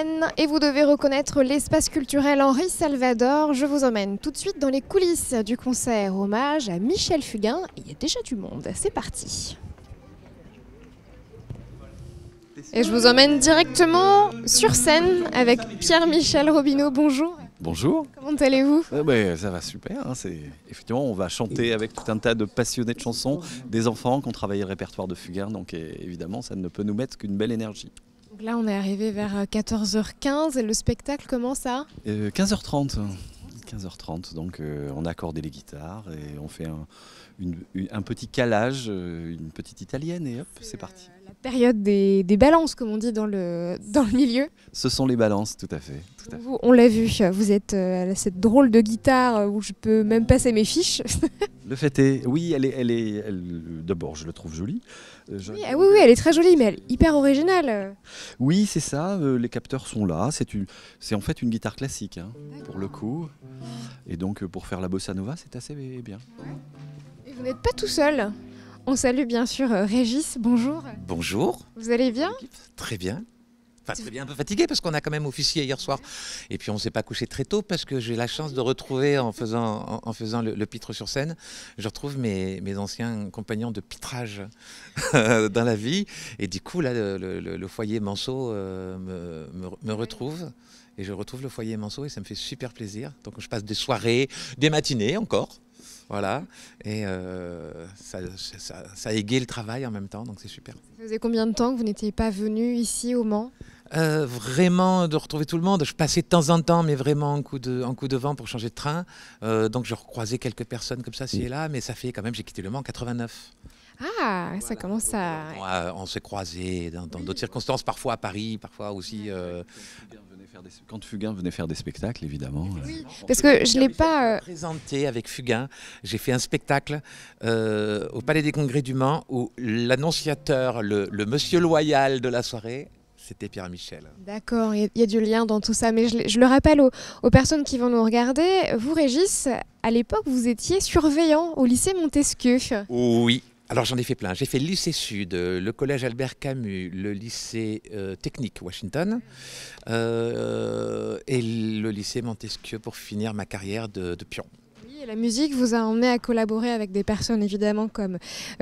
Seine et vous devez reconnaître l'espace culturel Henri Salvador. Je vous emmène tout de suite dans les coulisses du concert hommage à Michel Fugain. Il y a déjà du monde, c'est parti. Et je vous emmène directement sur scène avec Pierre-Michel Robineau. Bonjour. Bonjour. Comment allez-vous? Ça va super. Effectivement, on va chanter avec tout un tas de passionnés de chansons, des enfants qui ont travaillé le répertoire de Fugain. Donc évidemment, ça ne peut nous mettre qu'une belle énergie. Donc là, on est arrivé vers 14h15 et le spectacle commence à 15h30. 15h30, donc on a accordé les guitares et on fait un petit calage, une petite italienne et hop, c'est parti. La période des balances, comme on dit dans le milieu. Ce sont les balances, tout à fait. Vous, on l'a vu, vous êtes cette drôle de guitare où je peux même passer mes fiches. Le fait est, oui, d'abord je la trouve jolie. Oui, elle est très jolie, mais elle est hyper originale. Oui, c'est ça, les capteurs sont là, c'est en fait une guitare classique, pour le coup. Et donc pour faire la bossa nova, c'est assez bien. Et vous n'êtes pas tout seul. On salue bien sûr Régis, bonjour. Bonjour. Vous allez bien? Très bien. Enfin, très bien, un peu fatigué parce qu'on a quand même officié hier soir. Et puis on ne s'est pas couché très tôt parce que j'ai la chance de retrouver en faisant le pitre sur scène, je retrouve mes anciens compagnons de pitrage dans la vie. Et du coup, là, le foyer Manceau me retrouve. Et je retrouve le foyer Manceau et ça me fait super plaisir. Donc je passe des soirées, des matinées encore. Voilà, et ça égaye le travail en même temps, donc c'est super. Ça faisait combien de temps que vous n'étiez pas venu ici au Mans? Vraiment de retrouver tout le monde. Je passais de temps en temps, mais vraiment en coup de vent pour changer de train. Donc je recroisais quelques personnes comme ça, ci et là, mais ça fait quand même, j'ai quitté le Mans en 89. Ah, ça voilà. Commence à... On s'est croisés dans d'autres circonstances, parfois à Paris, parfois aussi... Quand Fugain venait faire des spectacles, évidemment. Oui, parce que je ne l'ai pas... présenté avec Fugain. J'ai fait un spectacle au Palais des Congrès du Mans où l'annonciateur, le monsieur loyal de la soirée, c'était Pierre-Michel. D'accord, il y a du lien dans tout ça. Mais je le rappelle aux personnes qui vont nous regarder. Vous, Régis, à l'époque, vous étiez surveillant au lycée Montesquieu. Oui. Alors j'en ai fait plein. J'ai fait le lycée Sud, le collège Albert Camus, le lycée technique Washington et le lycée Montesquieu pour finir ma carrière de pion. Oui, et la musique vous a emmené à collaborer avec des personnes évidemment comme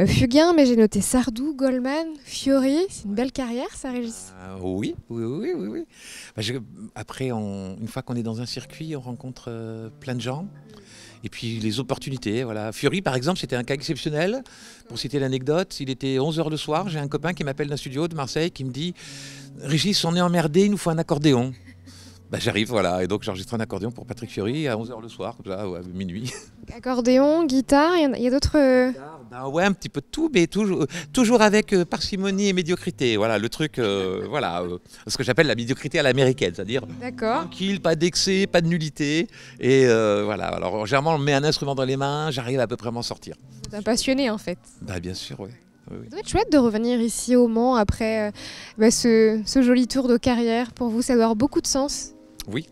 Fugain, mais j'ai noté Sardou, Goldman, Fiori. C'est une belle carrière ça, Régis? Oui. Après, une fois qu'on est dans un circuit, on rencontre plein de gens. Et puis les opportunités, voilà. Fiori, par exemple, c'était un cas exceptionnel. Pour citer l'anecdote, il était 11h le soir, j'ai un copain qui m'appelle d'un studio de Marseille qui me dit « Régis, on est emmerdé, il nous faut un accordéon ». J'arrive, voilà, et donc j'enregistre un accordéon pour Patrick Fiori à 11h le soir, comme ça, à minuit. Accordéon, guitare, il y a d'autres... Ouais, un petit peu de tout, mais toujours avec parcimonie et médiocrité. Voilà, le truc, ce que j'appelle la médiocrité à l'américaine, c'est-à-dire tranquille, pas d'excès, pas de nullité. Et voilà, alors généralement on me met un instrument dans les mains, j'arrive à peu près à m'en sortir. Vous êtes un passionné en fait. Bien sûr, oui. Ça doit être chouette de revenir ici au Mans après ce joli tour de carrière. Pour vous, ça doit avoir beaucoup de sens. Oui,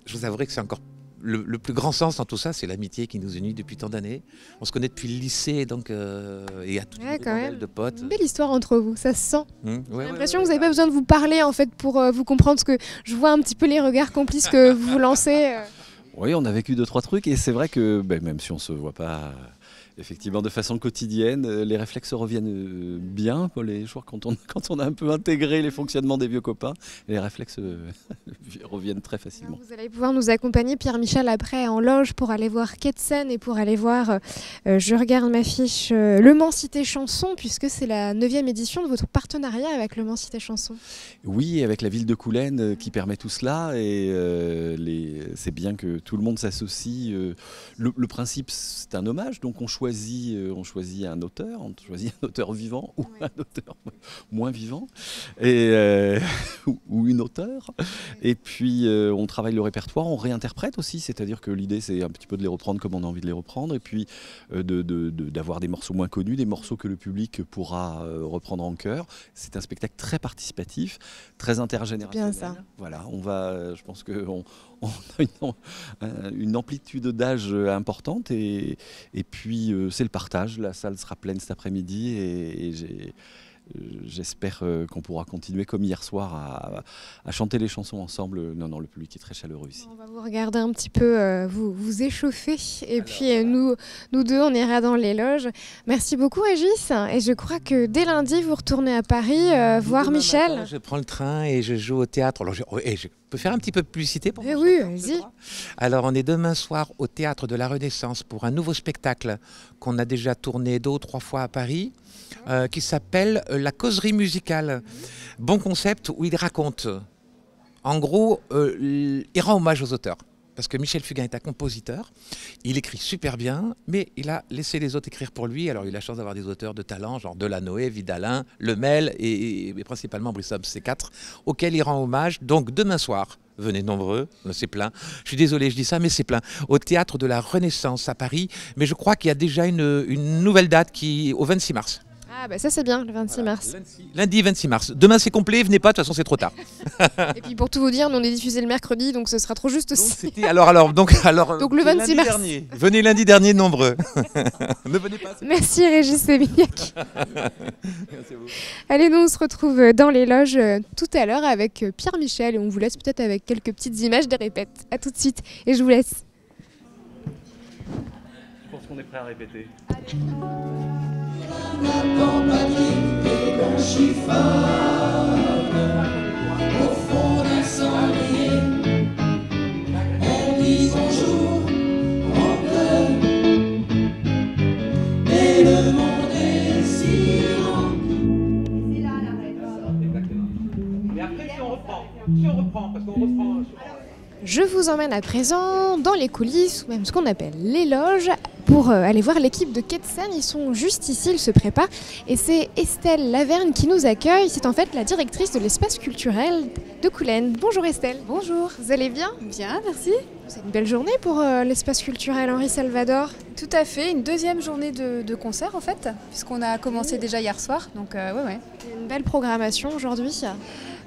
je vous avouerai que c'est encore le plus grand sens dans tout ça, c'est l'amitié qui nous unit depuis tant d'années. On se connaît depuis le lycée, donc et à toutes les bordels de potes. Une belle histoire entre vous, ça se sent. J'ai l'impression que vous n'avez pas besoin de vous parler en fait pour vous comprendre, ce que je vois un petit peu les regards complices que vous lancez. Oui, on a vécu 2-3 trucs et c'est vrai que même si on ne se voit pas effectivement de façon quotidienne, les réflexes reviennent bien pour les jours quand on a un peu intégré les fonctionnements des vieux copains, les réflexes reviennent très facilement. Vous allez pouvoir nous accompagner, Pierre-Michel, après en loge pour aller voir Quai de Seine et pour aller voir, je regarde ma fiche, Le Mans Cité Chanson, puisque c'est la 9e édition de votre partenariat avec Le Mans Cité Chanson. Oui, avec la ville de Coulennes qui permet tout cela et c'est bien que tout le monde s'associe. Le principe, c'est un hommage, donc on choisit un auteur vivant ou un auteur moins vivant ou une auteure. Et puis on travaille le répertoire, on réinterprète aussi, c'est-à-dire que l'idée c'est un petit peu de les reprendre comme on a envie de les reprendre et puis d'avoir des morceaux moins connus, des morceaux que le public pourra reprendre en chœur. C'est un spectacle très participatif, très intergénérationnel. C'est bien ça. Voilà, je pense qu'on a une amplitude d'âge importante et puis c'est le partage. La salle sera pleine cet après-midi et j'espère qu'on pourra continuer comme hier soir à chanter les chansons ensemble. Non, le public est très chaleureux ici. On va vous regarder un petit peu, vous échauffer. Et puis nous deux, on ira dans les loges. Merci beaucoup Régis. Et je crois que dès lundi, vous retournez à Paris voir Michel. Matin, je prends le train et je joue au théâtre. Alors, je peux faire un petit peu de publicité pour moi. Oui, vas-y. Alors, on est demain soir au Théâtre de la Renaissance pour un nouveau spectacle qu'on a déjà tourné 2 ou 3 fois à Paris, qui s'appelle La causerie musicale. Bon concept où il raconte, en gros, il rend hommage aux auteurs. Parce que Michel Fugain est un compositeur, il écrit super bien, mais il a laissé les autres écrire pour lui. Alors il a la chance d'avoir des auteurs de talent, genre Delanoë, Vidalin, Lemel et principalement Brice Hobbs, ces 4, auxquels il rend hommage. Donc demain soir, venez nombreux, c'est plein. Je suis désolé, je dis ça, mais c'est plein. Au Théâtre de la Renaissance à Paris, mais je crois qu'il y a déjà une nouvelle date au 26 mars. Ah bah ça c'est bien, le 26 mars. Lundi 26 mars. Demain c'est complet, venez pas, de toute façon c'est trop tard. Et puis pour tout vous dire, nous on est diffusé le mercredi, donc ce sera trop juste aussi. Donc le 26 mars. Dernier. Venez lundi dernier nombreux. Ne venez pas. Merci Régis Sévignac. Merci à vous. Allez, nous on se retrouve dans les loges tout à l'heure avec Pierre Michel et on vous laisse peut-être avec quelques petites images des répètes. À tout de suite et je vous laisse. Je pense qu'on est prêt à répéter. Au fond d'un cendrier, on dit bonjour en bleu, mais le monde est si grand. C'est là la exactement. Mais après si on reprend, parce qu'on reprend. Je vous emmène à présent dans les coulisses, ou même ce qu'on appelle les loges, pour aller voir l'équipe de Ketsen. Ils sont juste ici, ils se préparent. Et c'est Estelle Laverne qui nous accueille. C'est en fait la directrice de l'espace culturel de Coulennes. Bonjour Estelle. Bonjour. Vous allez bien? Bien, merci. C'est une belle journée pour l'espace culturel Henri Salvador. Tout à fait, une deuxième journée de concert en fait, puisqu'on a commencé déjà hier soir. Donc ouais. Une belle programmation aujourd'hui.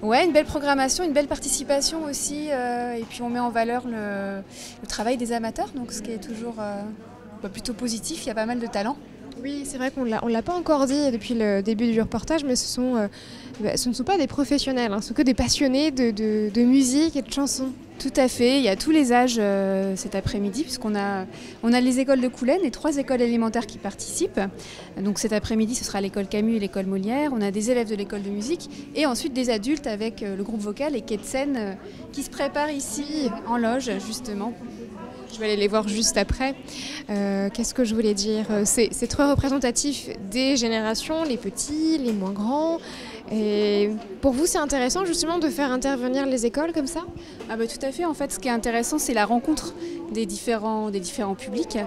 Ouais, une belle programmation, une belle participation aussi. Et puis on met en valeur le travail des amateurs, donc ce qui est toujours plutôt positif. Il y a pas mal de talent. Oui, c'est vrai qu'on l'a pas encore dit depuis le début du reportage, mais ce ne sont pas des professionnels, hein, ce sont que des passionnés de musique et de chansons. Tout à fait, il y a tous les âges cet après-midi, puisqu'on a les écoles de Coulennes et 3 écoles élémentaires qui participent. Donc cet après-midi, ce sera l'école Camus et l'école Molière. On a des élèves de l'école de musique et ensuite des adultes avec le groupe vocal et Ketsen qui se préparent ici en loge, justement. Je vais aller les voir juste après. Qu'est-ce que je voulais dire? C'est très représentatif des générations, les petits, les moins grands. Et pour vous, c'est intéressant justement de faire intervenir les écoles comme ça? Ah bah, tout à fait. En fait, ce qui est intéressant, c'est la rencontre des différents publics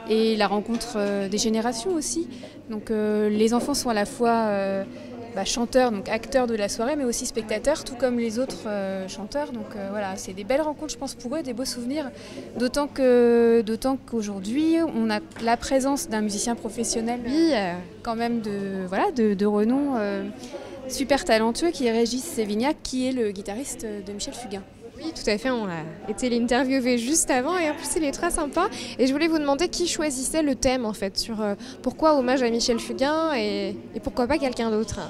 et la rencontre des générations aussi. Donc les enfants sont à la fois chanteurs, donc acteurs de la soirée, mais aussi spectateurs, tout comme les autres chanteurs. Donc voilà, c'est des belles rencontres, je pense, pour eux, des beaux souvenirs. D'autant qu'aujourd'hui, on a la présence d'un musicien professionnel, quand même de renom, super talentueux, qui est Régis Sévignac, qui est le guitariste de Michel Fugain. Oui, tout à fait, on a été l'interviewer juste avant et en plus il est très sympa. Et je voulais vous demander qui choisissait le thème en fait, sur pourquoi hommage à Michel Fugain et pourquoi pas quelqu'un d'autre.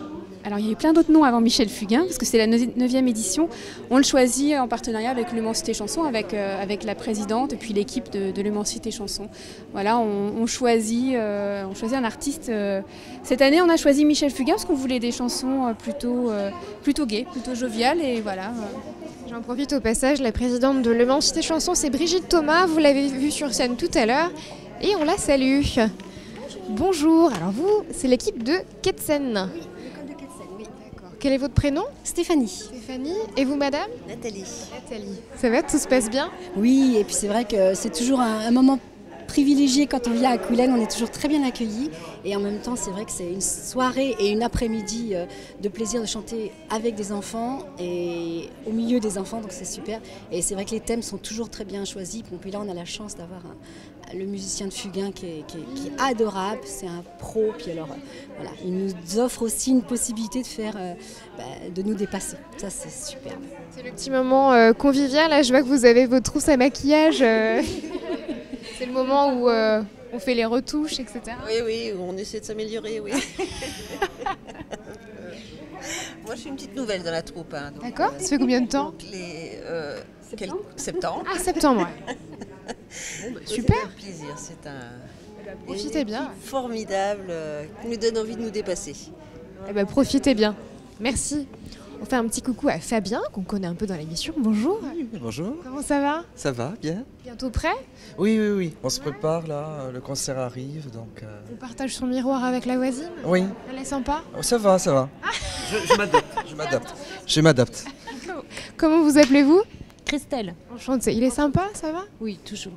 Alors il y a eu plein d'autres noms avant Michel Fugain, parce que c'est la 9e édition. On le choisit en partenariat avec l'Humancité Chanson, avec la présidente et puis l'équipe de l'Humancité Chanson. Voilà, on choisit un artiste. Cette année, on a choisi Michel Fugain parce qu'on voulait des chansons plutôt gaies, plutôt joviales et voilà. J'en profite au passage, la présidente de l'Humancité Chanson, c'est Brigitte Thomas, vous l'avez vue sur scène tout à l'heure et on la salue. Bonjour, alors vous, c'est l'équipe de Ketsen. Oui, l'école de Ketsen, oui. D'accord. Quel est votre prénom? Stéphanie. Stéphanie. Et vous, madame? Nathalie. Nathalie. Ça va, tout se passe bien? Oui, et puis c'est vrai que c'est toujours un moment privilégié quand on vient à Coulennes, on est toujours très bien accueillis et en même temps c'est vrai que c'est une soirée et une après-midi de plaisir de chanter avec des enfants et au milieu des enfants, donc c'est super. Et c'est vrai que les thèmes sont toujours très bien choisis. Bon, puis là on a la chance d'avoir le musicien de Fugain qui est adorable, c'est un pro, puis alors voilà, il nous offre aussi une possibilité de nous dépasser, ça c'est superbe. C'est le petit moment convivial, là je vois que vous avez votre trousse à maquillage. C'est le moment où on fait les retouches, etc. Oui, on essaie de s'améliorer, oui. Moi, je suis une petite nouvelle dans la troupe. Hein, D'accord, ça fait combien de temps? Septembre. Ah, septembre, ouais. Bon, bah, super. C'est un plaisir, c'est un... Profitez bien. Formidable, qui nous donne envie de nous dépasser. Eh ben, profitez bien. Merci. On fait un petit coucou à Fabien, qu'on connaît un peu dans l'émission. Bonjour. Oui, bonjour. Comment ça va? Ça va, bien? Bientôt prêt? Oui, oui, oui. On se prépare là, le concert arrive, donc... On partage son miroir avec la voisine? Oui. Elle est sympa? Oh, ça va, ça va. Je m'adapte. Comment vous appelez-vous? Christelle. Enchantée. Il est sympa, ça va? Oui, toujours.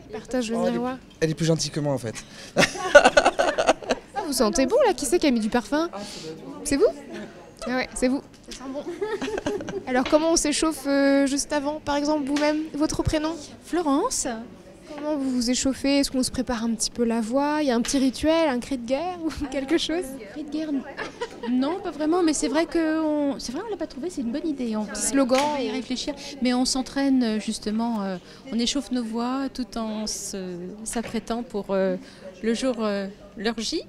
Il partage le miroir. Elle est plus gentille que moi en fait. Ah, vous sentez bon là? Qui c'est qui a mis du parfum? C'est vous? Ah ouais, c'est vous. Ça sent bon. Alors comment on s'échauffe juste avant, par exemple vous-même? Votre prénom? Florence. Comment vous vous échauffez? Est-ce qu'on se prépare un petit peu la voix? Il y a un petit rituel, un cri de guerre ou quelque chose? Cri de guerre? Non, pas vraiment, mais c'est vrai qu'on l'a pas trouvé, c'est une bonne idée. On slogan. va y réfléchir, mais on s'entraîne justement, on échauffe nos voix tout en s'apprêtant pour le jour, l'heure J,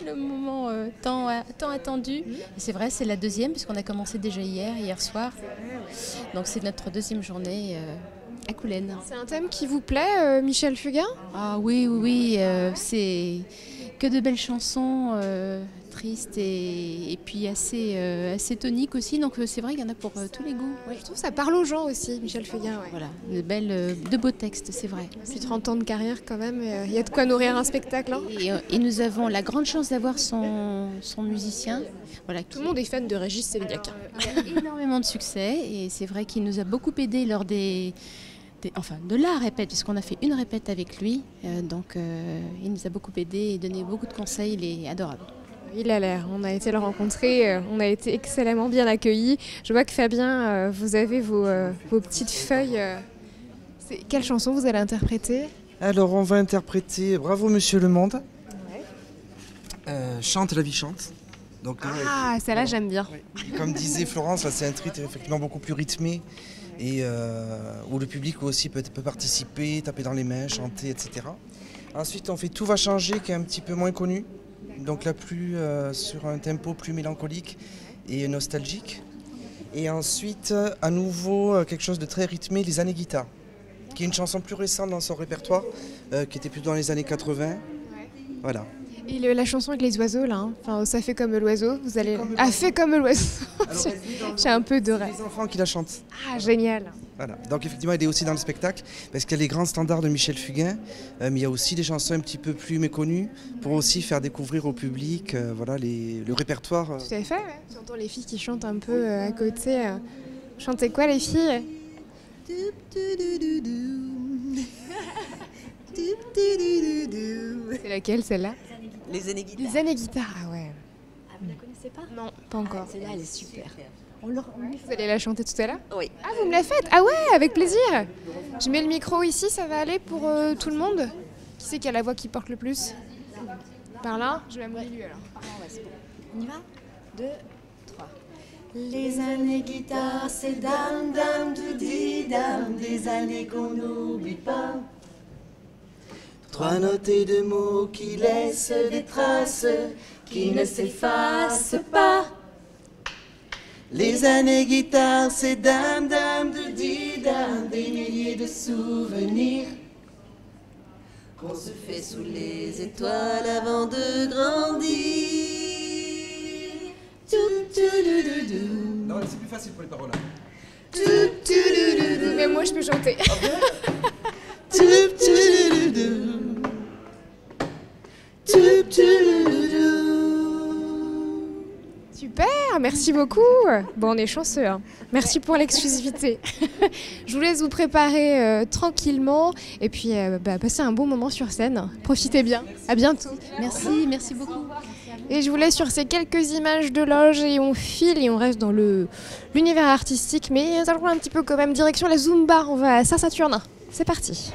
le moment tant attendu. Et c'est vrai, c'est la deuxième, puisqu'on a commencé déjà hier soir. Donc c'est notre deuxième journée à Coulennes. C'est un thème qui vous plaît, Michel Fugain? Ah oui, c'est que de belles chansons tristes et puis assez toniques aussi. Donc c'est vrai qu'il y en a pour tous les goûts. Ouais, je trouve que ça parle aux gens aussi, Michel Fugain. Ouais. Voilà, de beaux textes, c'est vrai. Depuis 30 ans de carrière quand même, il y a de quoi nourrir un spectacle. Hein. Et nous avons la grande chance d'avoir son musicien. Voilà, tout le monde est fan de Régis Sévignac. Il a énormément de succès et c'est vrai qu'il nous a beaucoup aidé lors de la répète, puisqu'on a fait une répète avec lui. Donc il nous a beaucoup aidé et donné beaucoup de conseils, il est adorable. Il a l'air, on a été le rencontrer, on a été excellemment bien accueillis. Je vois que Fabien, vous avez vos petites feuilles. Quelle chanson vous allez interpréter? Alors on va interpréter Bravo Monsieur le Monde. Chante la vie chante. Donc, celle-là j'aime bien. Comme disait Florence, c'est un titre effectivement beaucoup plus rythmé. Et où le public aussi peut participer, taper dans les mains, chanter, etc. Ensuite, on fait Tout va changer, qui est un petit peu moins connu, donc là plus sur un tempo plus mélancolique et nostalgique. Et ensuite, à nouveau, quelque chose de très rythmé, Les années guitare, qui est une chanson plus récente dans son répertoire, qui était plus dans les années 80. Ouais. Voilà. Et la chanson avec les oiseaux, là, hein. Enfin, ça fait comme l'oiseau, vous allez... fait comme l'oiseau. J'ai un peu de rêve. C'est les enfants qui la chantent. Ah, génial. Voilà. Donc effectivement, elle est aussi dans le spectacle, parce qu'il y a les grands standards de Michel Fugain, mais il y a aussi des chansons un petit peu plus méconnues, pour aussi faire découvrir au public voilà, le répertoire. Tout à fait, ouais. J'entends les filles qui chantent un peu à côté. Chantez quoi, les filles? C'est laquelle, celle-là? Les années guitare. Les années guitare, ah ouais. Ah, vous la connaissez pas? Non, pas encore. Celle-là, elle est super. Vous allez la chanter tout à l'heure? Oui. Ah, vous me la faites? Ah ouais, avec plaisir. Je mets le micro ici, ça va aller pour tout le monde? Qui c'est qui a la voix qui porte le plus? Par là? Je vais à mon milieu alors. C'est bon. On y va? 2, 3. Les années guitare, c'est dame, dame, doudi, dame, des années qu'on n'oublie pas. 3 notes et 2 mots qui laissent des traces, qui ne s'effacent pas. Les années guitare, c'est dame, dame, doudi, dame, des milliers de souvenirs qu'on se fait sous les étoiles avant de grandir. Non, c'est plus facile pour les paroles. Mais moi, je peux chanter. Super, merci beaucoup. Bon, on est chanceux. Hein. Merci pour l'exclusivité. Je vous laisse vous préparer tranquillement et puis passer un bon moment sur scène. Profitez bien. À bientôt. Merci beaucoup. Et je vous laisse sur ces quelques images de loge et on file et on reste dans l'univers artistique, mais ça roule un petit peu quand même. Direction la Zumba, on va à Saint-Saturnin. C'est parti.